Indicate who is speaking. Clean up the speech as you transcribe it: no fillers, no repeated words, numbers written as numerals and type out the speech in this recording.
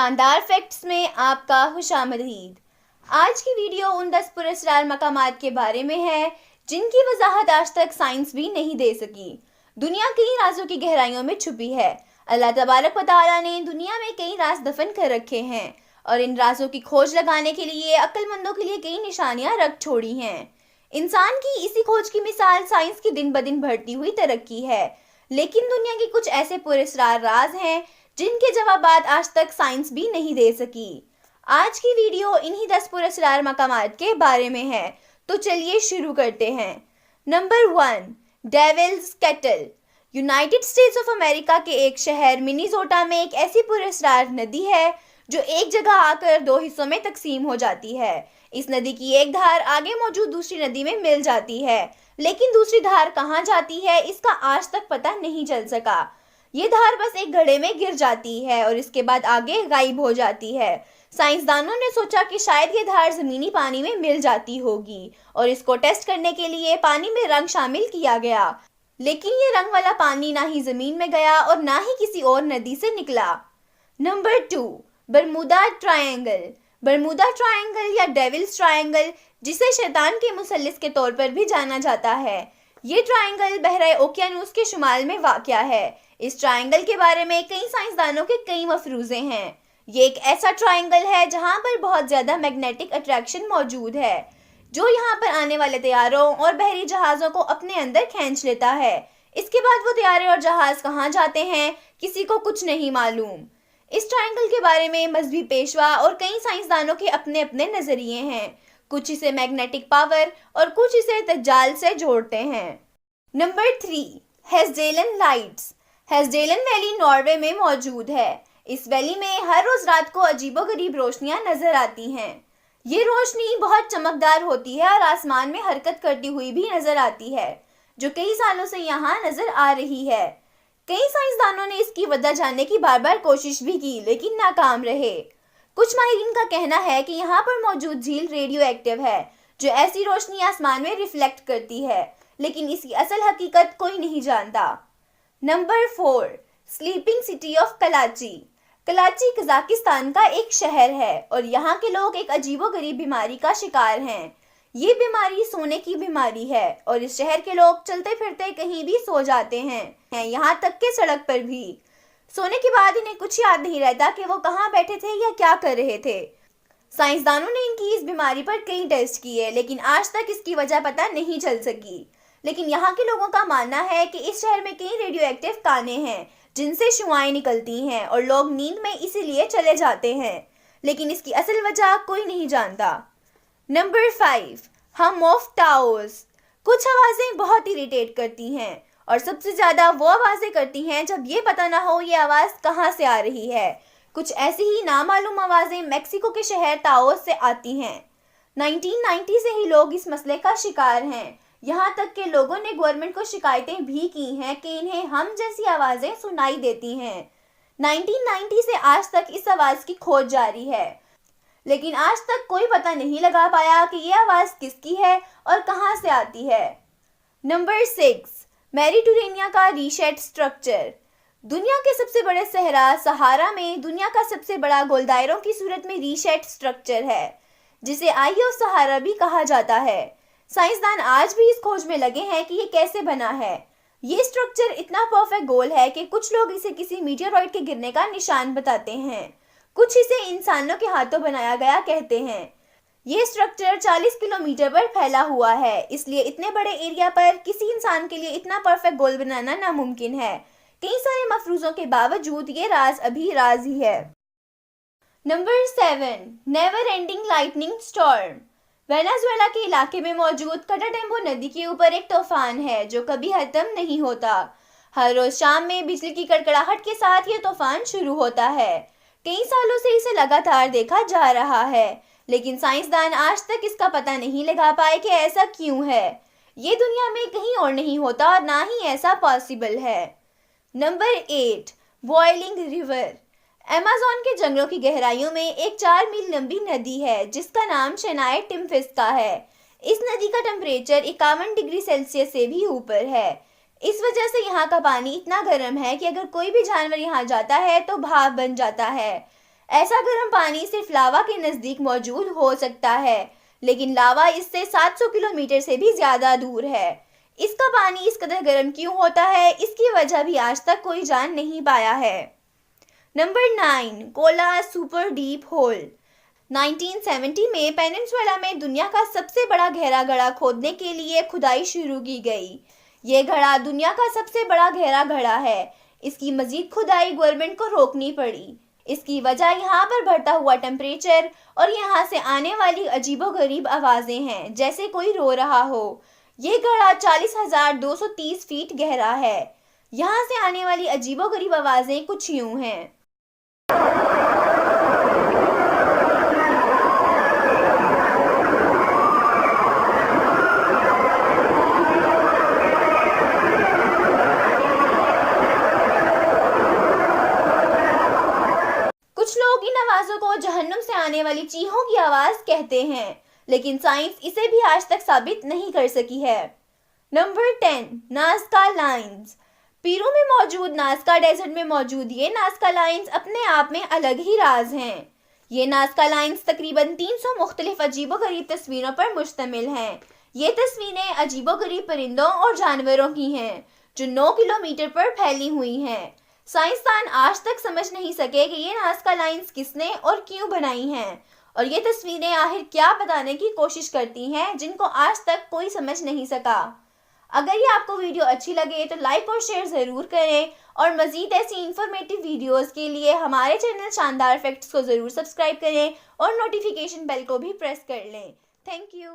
Speaker 1: शानदार फैक्ट्स में आपका खुशामदीद। आज की वीडियो उन 10 पुरस्कार मकामात के बारे में है जिनकी वजाहत आज तक साइंस भी नहीं दे सकी। दुनिया कई राजों की गहराइयों में छुपी है। अल्लाह तबारक व तआला ने दुनिया में कई राज दफन कर रखे हैं और इन राजों की खोज लगाने के लिए अक्लमंदों के लिए कई निशानियां रख छोड़ी हैं। इंसान की इसी खोज की मिसाल साइंस की दिन ब दिन बढ़ती हुई तरक्की है, लेकिन दुनिया के कुछ ऐसे पुरस्कार राज हैं जिनके जवाबात आज तक साइंस भी नहीं दे सकी। आज की वीडियो इन्हीं 10 पुरस्कार मकामात के बारे में है, तो चलिए शुरू करते हैं। Number 1, Devil's Kettle. United States of America के एक शहर मिनीसोटा में एक ऐसी पुरस्कार नदी है जो एक जगह आकर 2 हिस्सों में तकसीम हो जाती है। इस नदी की एक धार आगे मौजूद दूसरी नदी में मिल जाती है, लेकिन दूसरी धार कहाँ जाती है इसका आज तक पता नहीं चल सका। ये धार बस एक घड़े में गिर जाती है और इसके बाद आगे गायब हो जाती है। साइंसदानों ने सोचा कि शायद ये धार जमीनी पानी में मिल जाती होगी और इसको टेस्ट करने के लिए पानी में रंग शामिल किया गया, लेकिन ये रंग वाला पानी ना ही जमीन में गया और ना ही किसी और नदी से निकला। Number 2, Bermuda triangle. Bermuda triangle या डेविल्स ट्रायंगल, जिसे शैतान के मुसल्लिस के तौर पर भी जाना जाता है, ये ट्रायंगल बहरा ओकियानूस के शुमाल में वाक़या है। इस ट्रायंगल के बारे में कई साइंसदानों के कई मफरूज़े हैं। ये एक ऐसा ट्रायंगल है जहां पर बहुत ज़्यादा मैग्नेटिक अट्रैक्शन मौजूद है, जो यहाँ पर आने वाले तैयारों और बहरी जहाज़ों को अपने अंदर खींच लेता है। इसके बाद वो तैयारे और जहाज़ कहाँ जाते हैं किसी को कुछ नहीं मालूम। इस ट्रायंगल के बारे में मजहबी पेशवा और कई साइंसदानों के अपने अपने नज़रिए हैं। कुछ इसे मैग्नेटिक पावर और कुछ इसे दज्जाल से जोड़ते हैं। Number 3, Hessdalen lights. Hessdalen valley Norway में मौजूद है। इस वैली में हर रोज रात को अजीबोगरीब रोशनियां नजर आती हैं। ये रोशनी बहुत चमकदार होती है और आसमान में हरकत करती हुई भी नजर आती है, जो कई सालों से यहाँ नजर आ रही है। कई साइंसदानों ने इसकी वजह जानने की बार बार कोशिश भी की, लेकिन नाकाम रहे। कुछ माहिरीन का कहना है कि यहाँ पर मौजूद झील रेडियो एक्टिव है, जो ऐसी रोशनी आसमान में रिफ्लेक्ट करती है, लेकिन इसकी असल हकीकत कोई नहीं जानता। Number 4, sleeping city of Karachi. Karachi Kazakhstan का एक शहर है और यहाँ के लोग एक अजीबोगरीब बीमारी का शिकार हैं। ये बीमारी सोने की बीमारी है और इस शहर के लोग चलते फिरते कहीं भी सो जाते हैं, यहाँ तक के सड़क पर भी। सोने के बाद इन्हें कुछ याद नहीं रहता कि वो कहाँ बैठे थे या क्या कर रहे थे। साइंसदानों ने इनकी इस बीमारी पर कई टेस्ट किए, लेकिन आज तक इसकी वजह पता नहीं चल सकी। लेकिन यहाँ के लोगों का मानना है कि इस शहर में कई रेडियो एक्टिव काने हैं जिनसे शुआएं निकलती हैं और लोग नींद में इसीलिए चले जाते हैं, लेकिन इसकी असल वजह कोई नहीं जानता। नंबर 5, हम ऑफ टावर्स। कुछ आवाज़ें बहुत इरिटेट करती हैं और सबसे ज़्यादा वो आवाज़ें करती हैं जब ये पता ना हो ये आवाज़ कहाँ से आ रही है। कुछ ऐसी ही नामालूम आवाज़ें मैक्सिको के शहर ताओस से आती हैं। 1990 से ही लोग इस मसले का शिकार हैं। यहाँ तक के लोगों ने गवर्नमेंट को शिकायतें भी की हैं कि इन्हें हम जैसी आवाज़ें सुनाई देती हैं। 1990 से आज तक इस आवाज़ की खोज जारी है, लेकिन आज तक कोई पता नहीं लगा पाया कि ये आवाज़ किसकी है और कहाँ से आती है। नंबर 6, मेडिटेरेनियन का रीसेट स्ट्रक्चर। दुनिया के सबसे बड़े सहरा सहारा में दुनिया का सबसे बड़ा गोलदायरों की सूरत में रीसेट स्ट्रक्चर है, जिसे आई ऑफ सहारा भी कहा जाता है। साइंसदान आज भी इस खोज में लगे हैं कि ये कैसे बना है। ये स्ट्रक्चर इतना परफेक्ट गोल है कि कुछ लोग इसे किसी मीटियोरॉइड के गिरने का निशान बताते हैं, कुछ इसे इंसानों के हाथों बनाया गया कहते हैं। ये स्ट्रक्चर 40 किलोमीटर पर फैला हुआ है, इसलिए इतने बड़े एरिया पर किसी इंसान के लिए इतना परफेक्ट गोल बनाना नामुमकिन है। कई सारे मफरूजों के बावजूद ये राज अभी राज ही है। Number 7, never ending lightning storm. Venezuela के इलाके में मौजूद कटाटेम्बो नदी के ऊपर एक तूफान है जो कभी खत्म नहीं होता। हर रोज शाम में बिजली की कड़कड़ाहट के साथ ये तूफान शुरू होता है। कई सालों से इसे लगातार देखा जा रहा है, लेकिन साइंसदान आज तक इसका पता नहीं लगा पाए कि ऐसा क्यों है। ये दुनिया में कहीं और नहीं होता और ना ही ऐसा पॉसिबल है। Number 8, boiling river. अमेज़न के जंगलों की गहराइयों में एक 4 मील लंबी नदी है जिसका नाम शेनाए टिम्फिस्का है। इस नदी का टेम्परेचर 51 डिग्री सेल्सियस से भी ऊपर है। इस वजह से यहाँ का पानी इतना गर्म है कि अगर कोई भी जानवर यहाँ जाता है तो भाप बन जाता है। ऐसा गर्म पानी सिर्फ लावा के नज़दीक मौजूद हो सकता है, लेकिन लावा इससे 700 किलोमीटर से भी ज़्यादा दूर है। इसका पानी इस कदर गर्म क्यों होता है, इसकी वजह भी आज तक कोई जान नहीं पाया है। Number 9, Kola super deep whole. 1970 में पेनिनसुला में दुनिया का सबसे बड़ा गहरा घड़ा खोदने के लिए खुदाई शुरू की गई। ये घड़ा दुनिया का सबसे बड़ा गहरा घड़ा है। इसकी मजीद खुदाई गवर्नमेंट को रोकनी पड़ी। इसकी वजह यहाँ पर बढ़ता हुआ टेम्परेचर और यहाँ से आने वाली अजीबोगरीब आवाज़ें हैं, जैसे कोई रो रहा हो। ये घड़ा 40,230 फीट गहरा है। यहाँ से आने वाली अजीबोगरीब आवाज़ें कुछ यूँ हैं। कुछ लोग इन आवाज़ों को जहन्नुम से आने वाली चीहों की आवाज़ कहते हैं, लेकिन साइंस इसे भी आज तक साबित नहीं कर सकी है। Number 10, Nazca lines. पेरू में मौजूद नाज़का डेजर्ट में मौजूद ये नाज़का लाइन्स अपने आप में अलग ही राज हैं। ये नाज़का लाइन्स तकरीबन 300 मुख्तलिफ अजीबोगरीब तस्वीरों पर मुश्तमिल हैं। ये तस्वीरें अजीबोगरीब परिंदों और जानवरों की हैं, जो 9 किलोमीटर पर फैली हुई हैं। साइंसदान आज तक समझ नहीं सके कि ये नाज़का लाइन्स किसने और क्यों बनाई हैं, और ये तस्वीरें आखिर क्या बताने की कोशिश करती हैं, जिनको आज तक कोई समझ नहीं सका। अगर ये आपको वीडियो अच्छी लगे तो लाइक और शेयर ज़रूर करें, और मज़ीद ऐसी इंफॉर्मेटिव वीडियोस के लिए हमारे चैनल शानदार फैक्ट्स को ज़रूर सब्सक्राइब करें और नोटिफिकेशन बेल को भी प्रेस कर लें। Thank you.